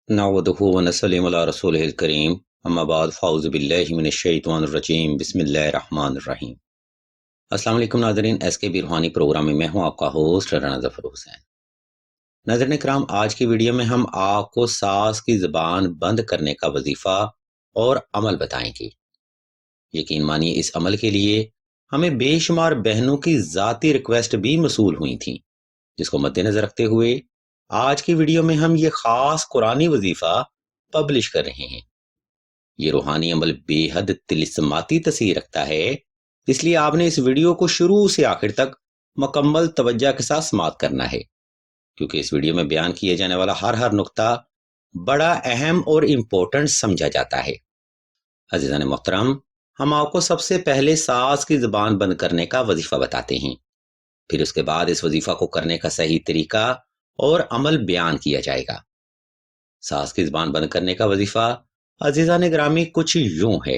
नहमदुहु व नसल्लिमु अला रसूलिहिल करीम अम्मा बाद फ़ाऊज़ु बिल्लाहि मिनश शैतानिर रजीम बिस्मिल्लाहिर रहमानिर रहीम। अस्सलाम वालेकुम नाज़रीन, एसकेबी रूहानी प्रोग्राम में मैं हूं आपका होस्ट राना ज़फ़र हुसैन। नाज़रीन किराम, आज की वीडियो में हम आपको सास की ज़बान बंद करने का वजीफ़ा और अमल बताएंगे। यकीन मानिए इस अमल के लिए हमें बेशुमार बहनों की ज़ाती रिक्वेस्ट भी मसूल हुई थी, जिसको मद्देनज़र रखते हुए आज की वीडियो में हम ये खास कुरानी वजीफा पब्लिश कर रहे हैं। ये रूहानी अमल बेहद तिलिस्माती तसीर रखता है, इसलिए आपने इस वीडियो को शुरू से आखिर तक मुकम्मल तवज्जो के साथ समाअत करना है, क्योंकि इस वीडियो में बयान किए जाने वाला हर नुक्ता बड़ा अहम और इम्पोर्टेंट समझा जाता है। अज़ीज़ान मोहतरम, हम आपको सबसे पहले सास की ज़बान बंद करने का वजीफा बताते हैं, फिर उसके बाद इस वजीफा को करने का सही तरीका और अमल बयान किया जाएगा। सास की ज़बान बंद करने का वजीफा अज़ीज़ान ग्रामी कुछ यूं है।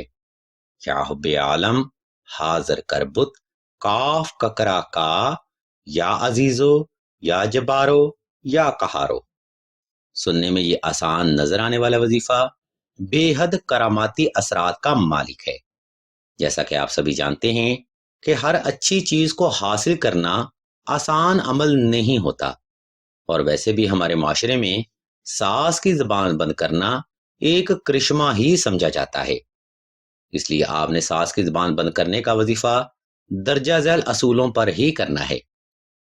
या हुब्बे आलम हाज़र करबुत काफ ककरा का या अजीजो या जबारो या कहारो। सुनने में ये आसान नजर आने वाला वजीफा बेहद करामाती असरात का मालिक है। जैसा कि आप सभी जानते हैं कि हर अच्छी चीज को हासिल करना आसान अमल नहीं होता, और वैसे भी हमारे माशरे में सास की ज़बान बंद करना एक करिश्मा ही समझा जाता है। इसलिए आपने सास की ज़बान बंद करने का वजीफा दर्जा झैल असूलों पर ही करना है।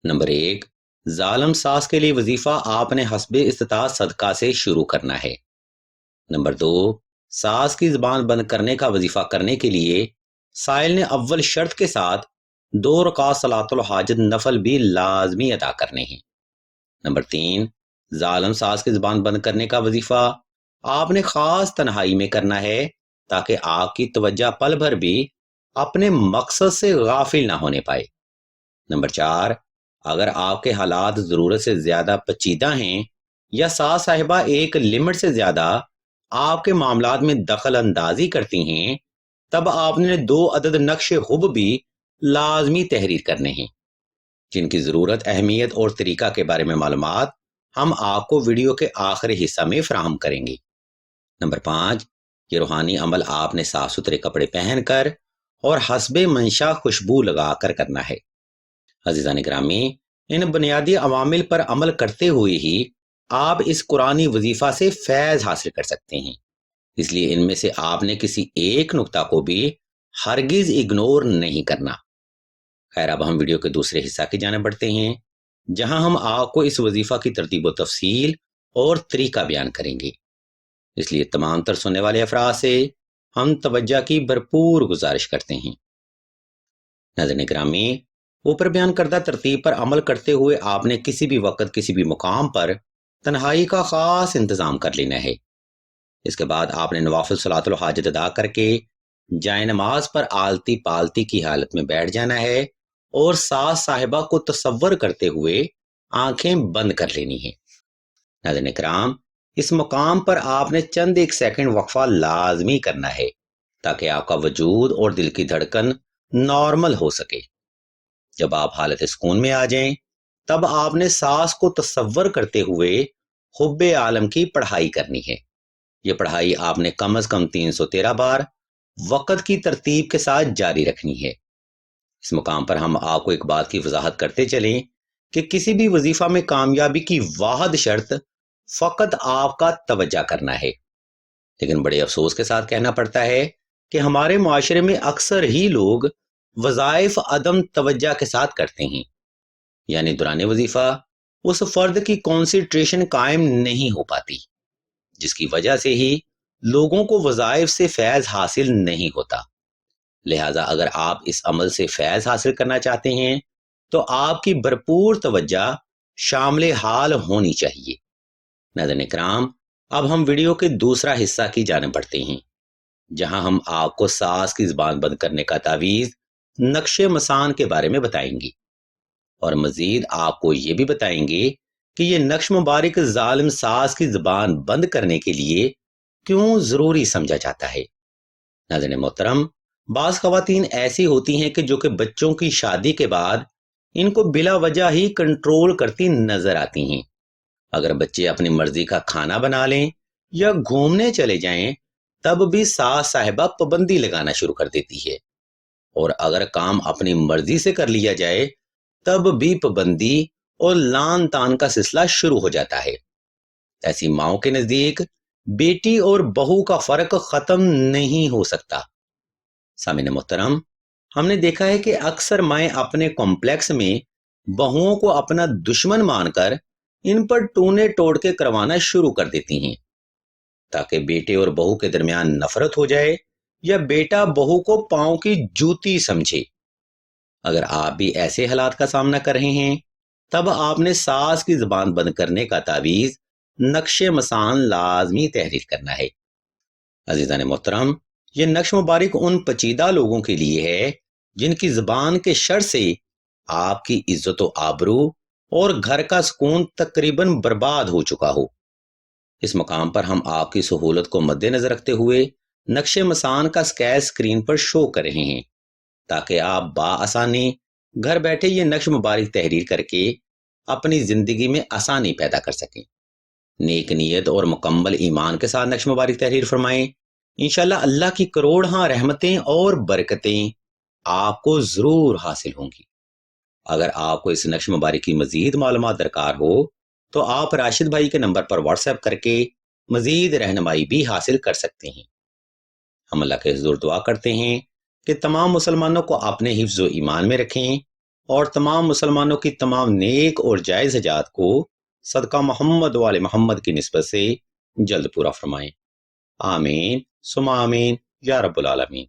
नंबर 1, जालम सास के लिए वजीफा आपने हस्बे इस्तिताअत सदका से शुरू करना है। नंबर 2, सास की ज़बान बंद करने का वजीफा करने के लिए साइल ने अव्वल शर्त के साथ 2 रकात सलातुल हाजत नफल भी लाजमी अदा करने हैं। नंबर 3, जालम सास की ज़बान बंद करने का वजीफा आपने खास तन्हाई में करना है, ताकि आपकी तवज्जो पल भर भी अपने मकसद से गाफिल ना होने पाए। नंबर 4, अगर आपके हालात ज़रूरत से ज़्यादा पेचीदा हैं या सास साहिबा एक लिमिट से ज़्यादा आपके मामलात में दखल अंदाजी करती हैं, तब आपने 2 अदद नक्शे हुब भी लाजमी तहरीर करने हैं, जिनकी ज़रूरत, अहमियत और तरीका के बारे में मालूमात हम आपको वीडियो के आखिरी हिस्सा में फराहम करेंगे। नंबर 5, ये रूहानी अमल आपने साफ सुथरे कपड़े पहनकर और हस्बे मंशा खुशबू लगाकर करना है। अज़ीज़ान ग्रामी, इन बुनियादी अवामिल पर अमल करते हुए ही आप इस कुरानी वजीफा से फैज़ हासिल कर सकते हैं। इसलिए इनमें से आपने किसी एक नुक्ता को भी हरगिज इग्नोर नहीं करना। खैर, अब हम वीडियो के दूसरे हिस्सा की जाने बढ़ते हैं, जहां हम आपको इस वजीफा की तरतीब व तफसील और तरीका बयान करेंगे। इसलिए तमाम तर सुनने वाले अफराद से हम तवज्जो की भरपूर गुजारिश करते हैं। नाज़रीन ग्रामी, ऊपर बयान करदा तरतीब पर अमल करते हुए आपने किसी भी वक्त किसी भी मुकाम पर तन्हाई का खास इंतजाम कर लेना है। इसके बाद आपने नवाफिल सलातुल हाजत अदा करके जाए नमाज पर आलती पालती की हालत में बैठ जाना है और सास साहिबा को तसव्वुर करते हुए आंखें बंद कर लेनी है। नाज़रीन किराम, इस मुकाम पर आपने चंद एक सेकंड वक्फा लाजमी करना है, ताकि आपका वजूद और दिल की धड़कन नॉर्मल हो सके। जब आप हालत सुकून में आ जाएं, तब आपने सास को तसव्वुर करते हुए हुब्बे आलम की पढ़ाई करनी है। यह पढ़ाई आपने कम अज कम 313 बार वक़्त की तरतीब के साथ जारी रखनी है। इस मुकाम पर हम आपको एक बात की वजाहत करते चलें कि किसी भी वजीफा में कामयाबी की वाहिद शर्त फ़कत आपका तवज्जो करना है। लेकिन बड़े अफसोस के साथ कहना पड़ता है कि हमारे माशरे में अक्सर ही लोग वज़ाइफ अदम तवज्जो के साथ करते हैं, यानी दौरान वजीफा उस फर्द की कॉन्सेंट्रेशन कायम नहीं हो पाती, जिसकी वजह से ही लोगों को वज़ाइफ से फैज़ हासिल नहीं होता। लिहाजा अगर आप इस अमल से फैज़ हासिल करना चाहते हैं, तो आपकी भरपूर तवज्जो शामिल हाल होनी चाहिए। नाज़रीन इकराम, अब हम वीडियो के दूसरा हिस्सा की जानिब बढ़ते हैं, जहां हम आपको सास की ज़बान बंद करने का तावीज़ नक्शे मसान के बारे में बताएंगे, और मजीद आपको ये भी बताएंगे कि ये नक्श मुबारक जालिम सास की ज़बान बंद करने के लिए क्यों ज़रूरी समझा जाता है। नाज़रीन मोहतरम, बाज़ ख़वातीन ऐसी होती हैं कि जो कि बच्चों की शादी के बाद इनको बिला वजह ही कंट्रोल करती नजर आती हैं। अगर बच्चे अपनी मर्जी का खाना बना लें یا گھومنے چلے جائیں تب بھی ساس صاحبہ پابندی لگانا شروع کر دیتی ہے، اور اگر کام اپنی مرضی سے کر لیا جائے تب بھی پابندی اور لان تان کا سلسلہ شروع ہو جاتا ہے۔ ایسی ماؤں کے نزدیک بیٹی اور بہو کا فرق ختم نہیں ہو سکتا۔ سامعین محترم، ہم نے دیکھا ہے کہ اکثر مائیں اپنے کمپلیکس میں بہوؤں کو اپنا دشمن مان کر ان پر ٹونے ٹوڑ کے کروانا شروع کر دیتی ہیں، تاکہ بیٹے اور بہو کے درمیان نفرت ہو جائے یا بیٹا بہو کو پاؤں کی جوتی سمجھے۔ اگر آپ بھی ایسے حالات کا سامنا کر رہے ہیں تب آپ نے ساس کی زبان بند کرنے کا تعویذ نقش مسان لازمی تحریر کرنا ہے۔ عزیزان محترم، یہ نقش مبارک ان پیچیدہ لوگوں کے لیے ہے جن کی زبان کے شر سے آپ کی عزت و آبرو اور گھر کا سکون تقریباً برباد ہو چکا ہو۔ اس مقام پر ہم آپ کی سہولت کو مد نظر رکھتے ہوئے نقش مسان کا اسکیچ اسکرین پر شو کر رہے ہیں، تاکہ آپ بآسانی گھر بیٹھے یہ نقش مبارک تحریر کر کے اپنی زندگی میں آسانی پیدا کر سکیں۔ نیک نیت اور مکمل ایمان کے ساتھ نقش مبارک تحریر فرمائیں، انشاءاللہ اللہ کی کروڑہاں رحمتیں اور برکتیں آپ کو ضرور حاصل ہوں گی۔ اگر آپ کو اس نقش مبارک کی مزید معلومات درکار ہو تو آپ راشد بھائی کے نمبر پر واٹس ایپ کر کے مزید رہنمائی بھی حاصل کر سکتے ہیں۔ ہم اللہ کے حضور دعا کرتے ہیں کہ تمام مسلمانوں کو اپنے حفظ و ایمان میں رکھیں اور تمام مسلمانوں کی تمام نیک اور جائز حاجات کو صدقہ محمد و آل محمد کی نسبت سے جلد پورا فرمائیں۔ آمین ثم آمین یا رب العالمین۔